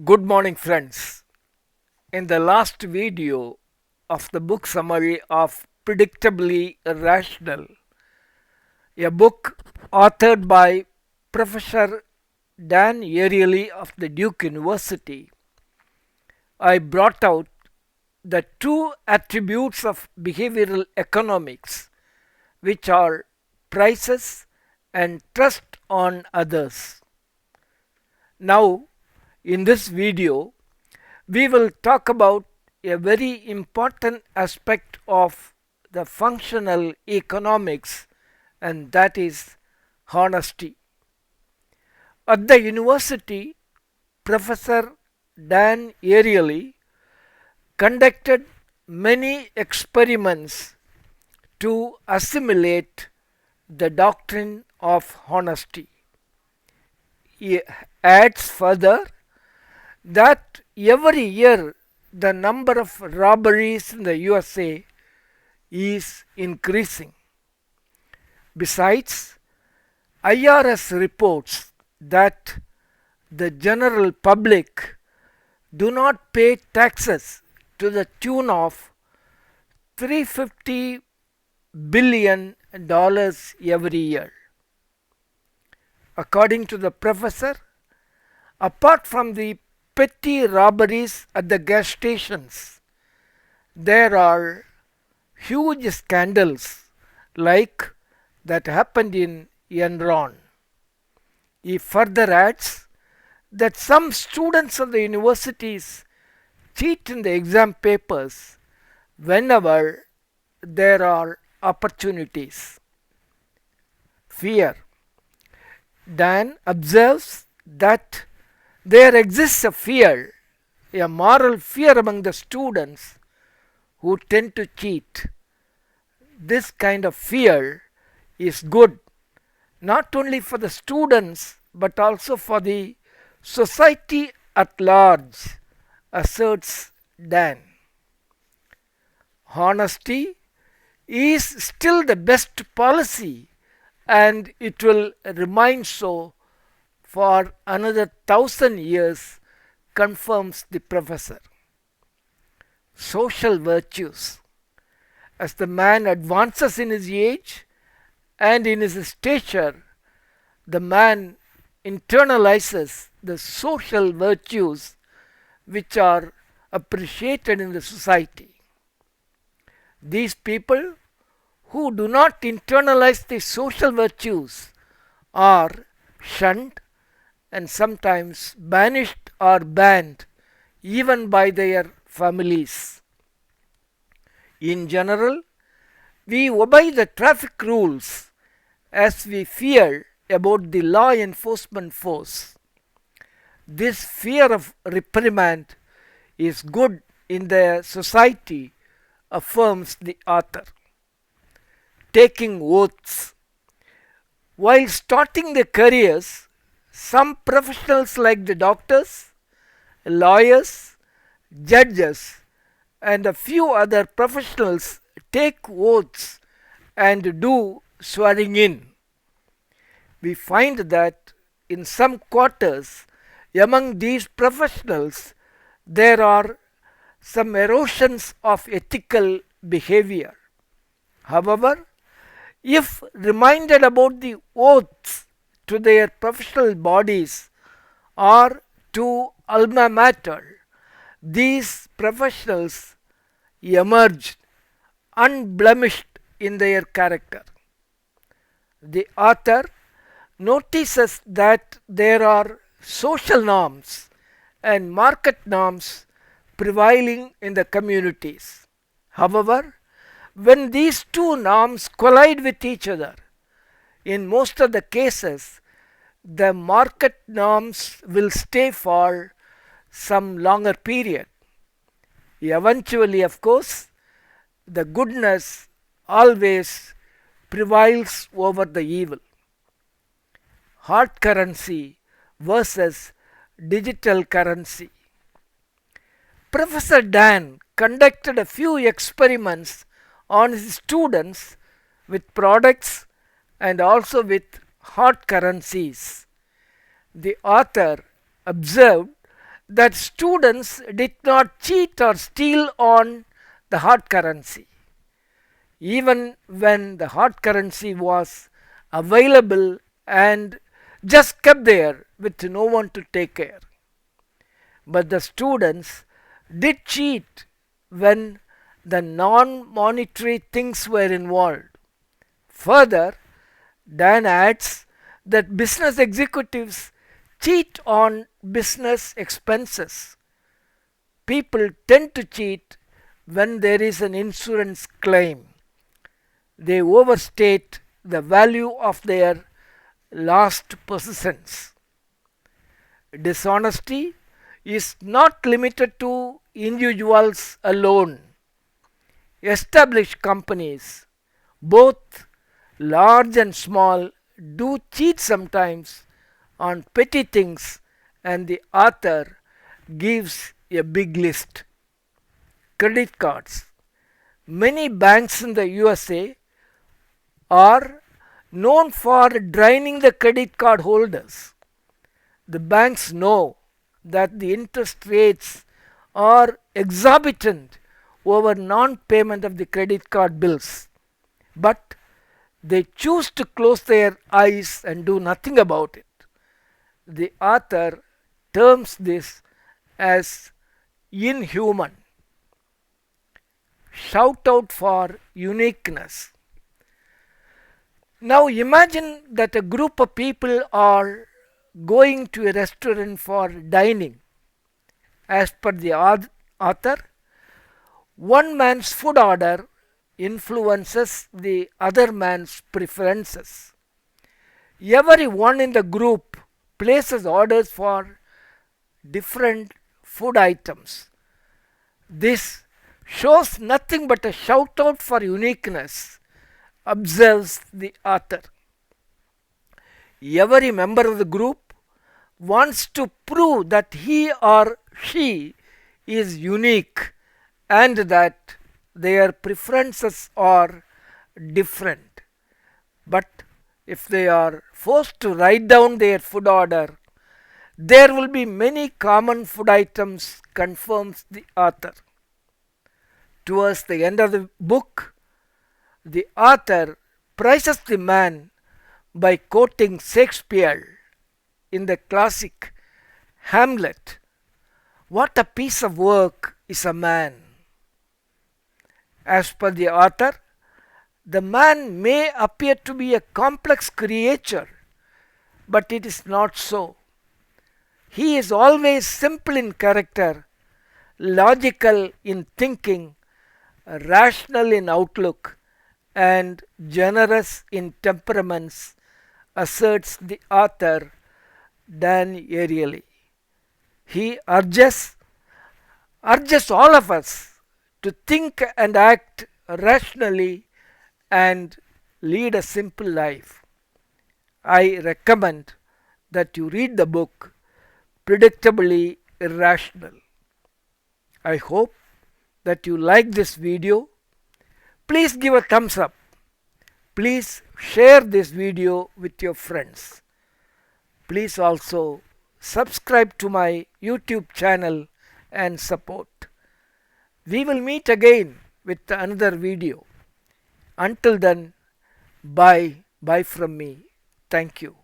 Good morning, friends. In the last video of the book summary of Predictably Irrational, a book authored by Professor Dan Ariely of the Duke University, I brought out the two attributes of behavioral economics, which are prices and trust on others. Now, in this video, we will talk about a very important aspect of the functional economics, and that is honesty. At the university, Professor Dan Ariely conducted many experiments to assimilate the doctrine of honesty. He adds further that every year the number of robberies in the USA is increasing. Besides, IRS reports that the general public do not pay taxes to the tune of $350 billion every year. According to the professor, apart from the petty robberies at the gas stations, there are huge scandals like that happened in Enron. He further adds that some students of the universities cheat in the exam papers whenever there are opportunities. Fear. Dan observes that there exists a fear, a moral fear among the students who tend to cheat. This kind of fear is good not only for the students but also for the society at large, asserts Dan. Honesty is still the best policy, and it will remain so for another 1,000 years, confirms the professor. Social virtues. As the man advances in his age and in his stature, the man internalizes the social virtues which are appreciated in the society. These people who do not internalize the social virtues are shunned and sometimes banished or banned even by their families. In general, we obey the traffic rules as we fear about the law enforcement force. This fear of reprimand is good in the society, affirms the author. Taking oaths. While starting their careers, some professionals like the doctors, lawyers, judges, and a few other professionals take oaths and do swearing in. We find that in some quarters among these professionals there are some erosions of ethical behavior. However, if reminded about the oaths to their professional bodies or to alma mater, these professionals emerged unblemished in their character. The author notices that there are social norms and market norms prevailing in the communities. However, when these two norms collide with each other, in most of the cases, the market norms will stay for some longer period. Eventually, of course, the goodness always prevails over the evil. Hard currency versus digital currency. Professor Dan conducted a few experiments on his students with products and also with hard currencies. The author observed that students did not cheat or steal on the hard currency, even when the hard currency was available and just kept there with no one to take care. But the students did cheat when the non monetary things were involved. Further, Dan adds that business executives cheat on business expenses. People tend to cheat when there is an insurance claim. They overstate the value of their lost possessions. Dishonesty is not limited to individuals alone. Established companies, both large and small, do cheat sometimes on petty things, and the author gives a big list. Credit cards. Many banks in the USA are known for draining the credit card holders. The banks know that the interest rates are exorbitant over non payment of the credit card bills, but they choose to close their eyes and do nothing about it. The author terms this as inhuman. Shout out for uniqueness. Now imagine that a group of people are going to a restaurant for dining. As per the author, one man's food order influences the other man's preferences. Everyone in the group places orders for different food items. This shows nothing but a shout out for uniqueness, observes the author. Every member of the group wants to prove that he or she is unique and that their preferences are different. But if they are forced to write down their food order, there will be many common food items, confirms the author. Towards the end of the book, the author praises the man by quoting Shakespeare in the classic Hamlet. What a piece of work is a man! As per the author, the man may appear to be a complex creature, but it is not so. He is always simple in character, logical in thinking, rational in outlook, and generous in temperaments, asserts the author Dan Ariely. He urges all of us to think and act rationally and lead a simple life. I recommend that you read the book Predictably Irrational. I hope that you like this video. Please give a thumbs up. Please share this video with your friends. Please also subscribe to my YouTube channel and support. We will meet again with another video. Until then, bye from me. Thank you.